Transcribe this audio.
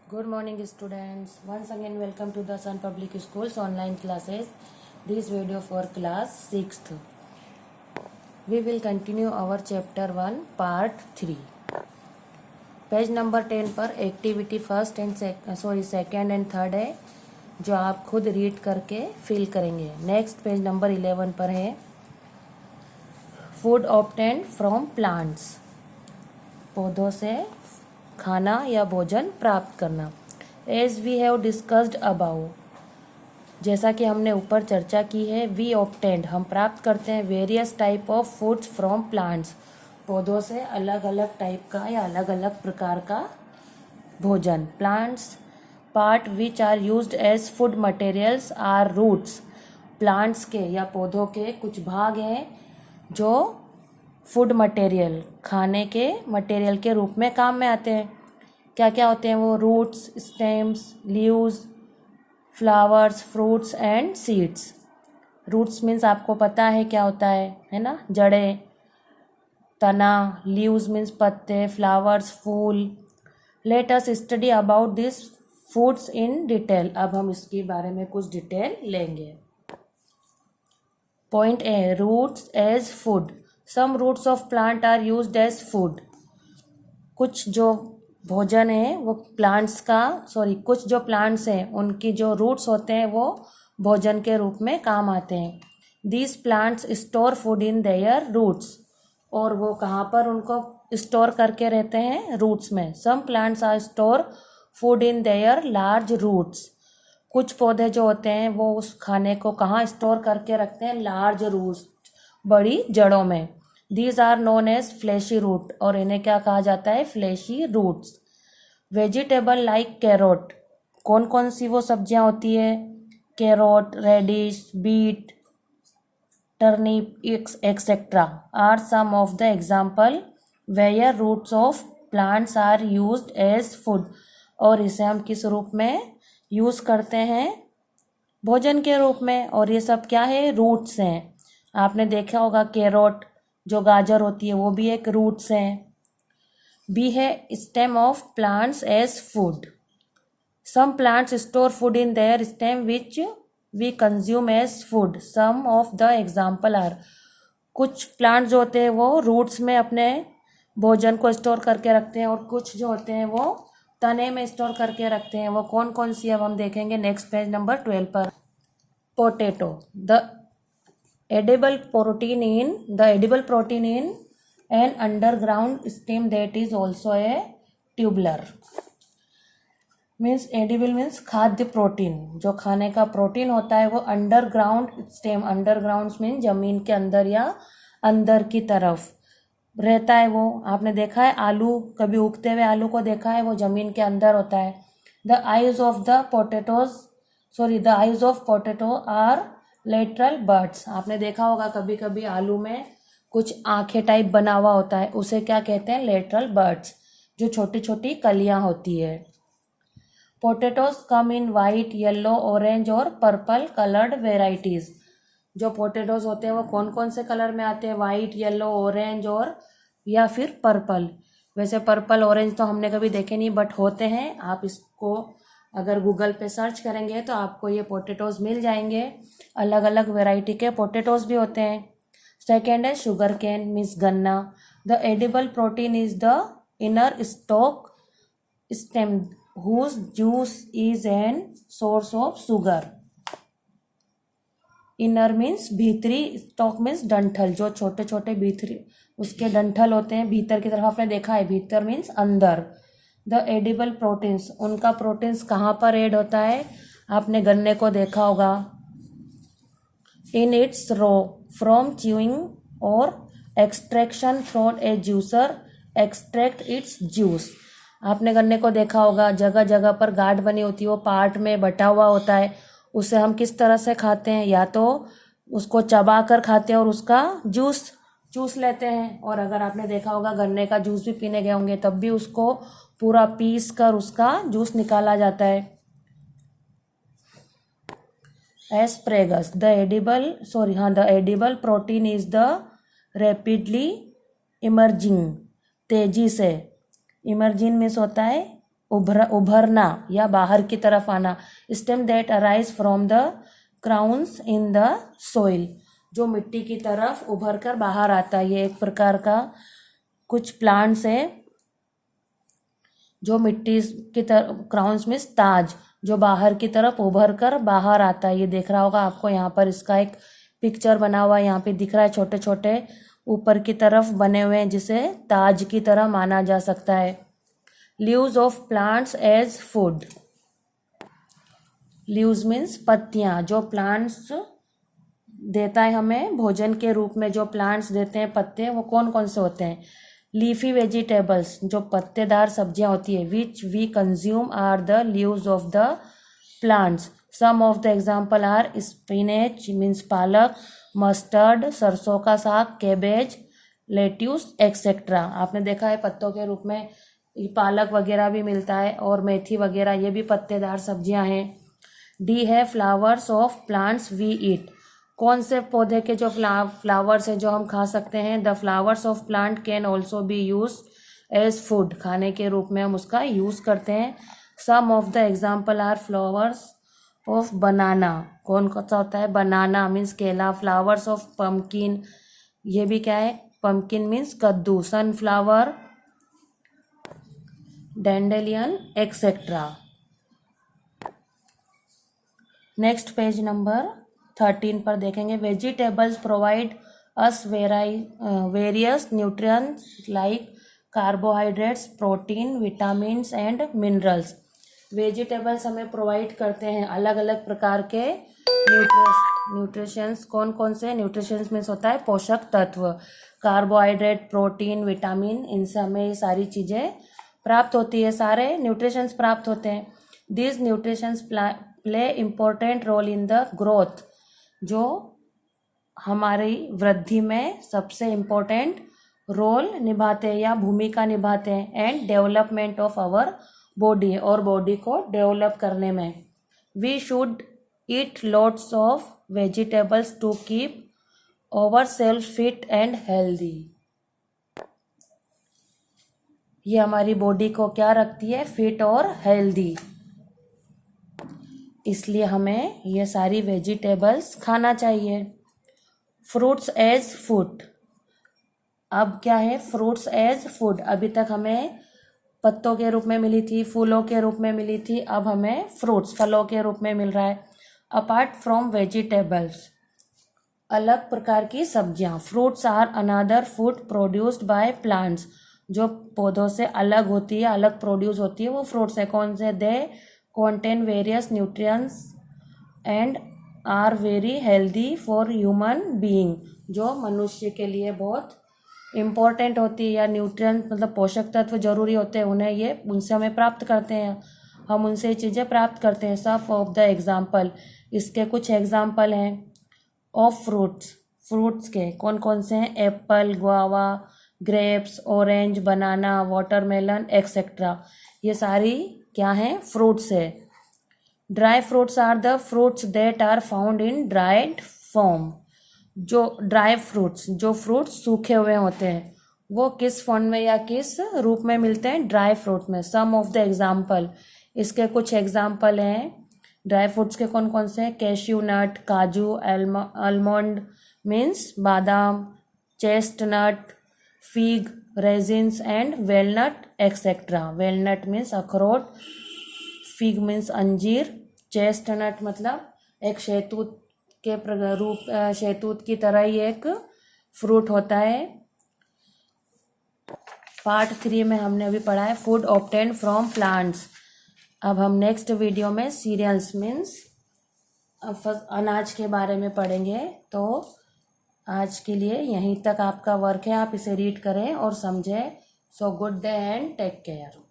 Good morning students. Once again welcome to the Sun Public Schools online classes. This video for class 6th. We will continue our chapter 1 part 3. Page number 10 पर activity first and second and third है जो आप खुद read करके fill करेंगे. Next page number 11 पर है food obtained from plants, पौधों से खाना या भोजन प्राप्त करना. As we have discussed about, जैसा कि हमने ऊपर चर्चा की है, वी ऑब्टेन्ड हम प्राप्त करते हैं various type of foods from plants, पौधों से अलग अलग टाइप का या अलग अलग प्रकार का भोजन. Plants part which are used as food materials are roots, plants के या पौधों के कुछ भाग हैं जो फूड मटेरियल खाने के मटेरियल के रूप में काम में आते हैं. क्या क्या होते हैं वो? Roots, stems, leaves, flowers, fruits and seeds. Roots means आपको पता है क्या होता है ना, जड़ें, तना. लीव्स मीन्स पत्ते, फ्लावर्स फूल. Let us study about this foods in detail. अब हम इसके बारे में कुछ डिटेल लेंगे. Point A, roots as food. Some roots of plant are used as food. कुछ जो भोजन है वो प्लांट्स का कुछ जो प्लांट्स हैं उनकी जो रूट्स होते हैं वो भोजन के रूप में काम आते हैं. These plants store food in their roots, और वो कहाँ पर उनको स्टोर करके रहते हैं? रूट्स में. Some plants are store food in their large roots. कुछ पौधे जो होते हैं वो उस खाने को कहाँ स्टोर करके रखते हैं? लार्ज रूट्स, बड़ी जड़ों में. These are known as fleshy root, और इन्हें क्या कहा जाता है? Fleshy roots. Vegetable like carrot, कौन कौन सी वो सब्जियां होती है? Carrot, radish, beet, turnip etcetera are some of the example where roots of plants are used as food. और इसे हम किस रूप में यूज़ करते हैं? भोजन के रूप में. और ये सब क्या है? रूट्स हैं. आपने देखा होगा कैरोट जो गाजर होती है वो भी एक रूट्स हैं. बी है stem of plants as food. Some plants store food in their stem which we consume as food. Some of the example are, कुछ प्लांट जो होते हैं वो रूट्स में अपने भोजन को स्टोर करके रखते हैं, और कुछ जो होते हैं वो तने में स्टोर करके रखते हैं. वो कौन कौन सी अब हम देखेंगे नेक्स्ट पेज नंबर 12 पर. Potato, the edible protein in an underground stem that is also a tubular. Means edible means खाद्य प्रोटीन, जो खाने का प्रोटीन होता है वो अंडरग्राउंड स्टेम, अंडरग्राउंड मीन्स जमीन के अंदर या अंदर की तरफ रहता है. वो आपने देखा है आलू, कभी उगते हुए आलू को देखा है? वो जमीन के अंदर होता है. The eyes of potato are lateral buds. आपने देखा होगा कभी कभी आलू में कुछ आंखें टाइप बना हुआ होता है, उसे क्या कहते हैं? लेटरल बर्ड्स, जो छोटी छोटी कलियां होती है. Potatoes come in white, yellow, orange और पर्पल कलर्ड वेराइटीज. जो पोटैटोज होते हैं वो कौन कौन से कलर में आते हैं? वाइट, येलो, ऑरेंज और या फिर पर्पल. वैसे पर्पल ऑरेंज तो हमने कभी देखे नहीं, बट होते हैं. आप इसको अगर गूगल पे सर्च करेंगे तो आपको ये पोटैटोज मिल जाएंगे. अलग अलग वैरायटी के पोटैटोज भी होते हैं. सेकेंड है शुगर केन मीन्स गन्ना. The edible protein is the inner stalk stem whose juice is an source of sugar. Inner means भीतरी, स्टॉक मीन्स डंठल, जो छोटे छोटे भीतरी उसके डंठल होते हैं भीतर की तरफ. आपने देखा है भीतर मीन्स अंदर. द एडिबल प्रोटीन्स, उनका प्रोटीन्स कहाँ पर ऐड होता है? आपने गन्ने को देखा होगा. In its raw form chewing और extraction from a juicer extract its juice. आपने गन्ने को देखा होगा, जगह जगह पर गांठ बनी होती है, वो पार्ट में बटा हुआ होता है. उसे हम किस तरह से खाते हैं? या तो उसको चबा कर खाते हैं और उसका जूस चूस लेते हैं, और अगर आपने देखा होगा गन्ने का जूस भी पीने गए होंगे तब भी उसको पूरा पीस कर उसका जूस निकाला जाता है. Asparagus, the edible protein is the rapidly emerging, तेजी से. इमर्जिंग मीन्स होता है उभरना या बाहर की तरफ आना। Stem that arise from the crowns in the soil, जो मिट्टी की तरफ उभर कर बाहर आता है। ये एक प्रकार का कुछ प्लांट्स है जो मिट्टी की तरफ, क्राउन्स में ताज, जो बाहर की तरफ उभर कर बाहर आता है। ये देख रहा होगा आपको, यहाँ पर इसका एक पिक्चर बना हुआ है, यहाँ पे दिख रहा है, छोटे छोटे ऊपर की तरफ बने हुए हैं, जिसे ताज की तरह माना जा सकता है। Leaves of plants as food. Leaves means पत्तियाँ, जो प्लांट्स देता है हमें भोजन के रूप में, जो प्लांट्स देते हैं पत्ते, वो कौन कौन से होते हैं? लीफी वेजिटेबल्स, जो पत्तेदार सब्जियां होती है, which we consume are the leaves of the plants. Some of the example are spinach means पालक, मस्टर्ड सरसों का साग, कैबेज, लेट्यूस एक्सेट्रा। आपने देखा है पत्तों के रूप में पालक वगैरह भी मिलता है, और मेथी वगैरह, ये भी पत्तेदार सब्जियां हैं। डी है flowers of plants we eat. कौन से पौधे के जो फ्लावर्स हैं जो हम खा सकते हैं? The flowers of plant can also be use as food, खाने के रूप में हम उसका यूज़ करते हैं। Some of the example are flowers of banana. कौन सा होता है? बनाना मीन्स केला। फ्लावर्स ऑफ पम्पकिन, ये भी क्या है? पम्पकिन मीन्स कद्दू। Sunflower, dandelion etcetera. Next page number 13 पर देखेंगे। Vegetables provide us various nutrients like carbohydrates, protein, vitamins and minerals. Vegetables हमें प्रोवाइड करते हैं अलग अलग प्रकार के न्यूट्रिशंस। कौन कौन से? न्यूट्रिशंस मीन्स होता है पोषक तत्व। कार्बोहाइड्रेट, प्रोटीन, विटामिन, इनसे हमें ये सारी चीज़ें प्राप्त होती है, सारे न्यूट्रिशंस प्राप्त होते हैं। This nutritions play important role in the growth, जो हमारी वृद्धि में सबसे इम्पोर्टेंट रोल निभाते हैं या भूमिका निभाते हैं। And development of our body, और बॉडी को डेवलप करने में। We should eat lots of vegetables to keep our self fit and healthy. ये हमारी बॉडी को क्या रखती है? फिट और हेल्दी। इसलिए हमें ये सारी वेजिटेबल्स खाना चाहिए। Fruits as food. अब क्या है? Fruits as food. अभी तक हमें पत्तों के रूप में मिली थी, फूलों के रूप में मिली थी, अब हमें फ्रूट्स, फलों के रूप में मिल रहा है। अपार्ट फ्रॉम वेजिटेबल्स, अलग प्रकार की सब्जियां। Fruits are another food produced by plants, जो पौधों से अलग होती है, अलग प्रोड्यूस होती है, वो फ्रूट्स है। कौन से? दे contain various nutrients and are very healthy for human being, जो मनुष्य के लिए बहुत इम्पोर्टेंट होती है, या न्यूट्रिएंट मतलब पोषक तत्व जरूरी होते हैं, उन्हें ये उनसे हमें प्राप्त करते हैं, हम उनसे ये चीज़ें प्राप्त करते हैं। सब ऑफ द एग्जाम्पल, इसके कुछ एग्जाम्पल हैं ऑफ फ्रूट्स। फ्रूट्स के कौन कौन से हैं? Apple, guava, grapes, orange, banana, watermelon etcetera. ये सारी क्या हैं? फ्रूट्स है। Dry fruits are the fruits that are found in dried form. जो ड्राई फ्रूट्स, जो फ्रूट्स सूखे हुए होते हैं, वो किस फॉर्म में या किस रूप में मिलते हैं? ड्राई फ्रूट में। सम ऑफ द एग्जाम्पल, इसके कुछ एग्जाम्पल हैं ड्राई फ्रूट्स के। कौन कौन से? कैश्यू नट, काजू, आलमंड मीन्स बादाम, chestnut, fig, raisins and walnut etcetera. Walnut means अखरोट, फिग मीन्स अंजीर, चेस्टनट मतलब एक शहतूत के रूप, शहतूत की तरह ही एक फ्रूट होता है। पार्ट 3 में हमने अभी पढ़ा है फूड ऑब्टेन्ड फ्रॉम प्लांट्स। अब हम नेक्स्ट वीडियो में सीरियल्स मीन्स अनाज के बारे में पढ़ेंगे। तो आज के लिए यहीं तक आपका वर्क है, आप इसे रीड करें और समझें। So good day and take care.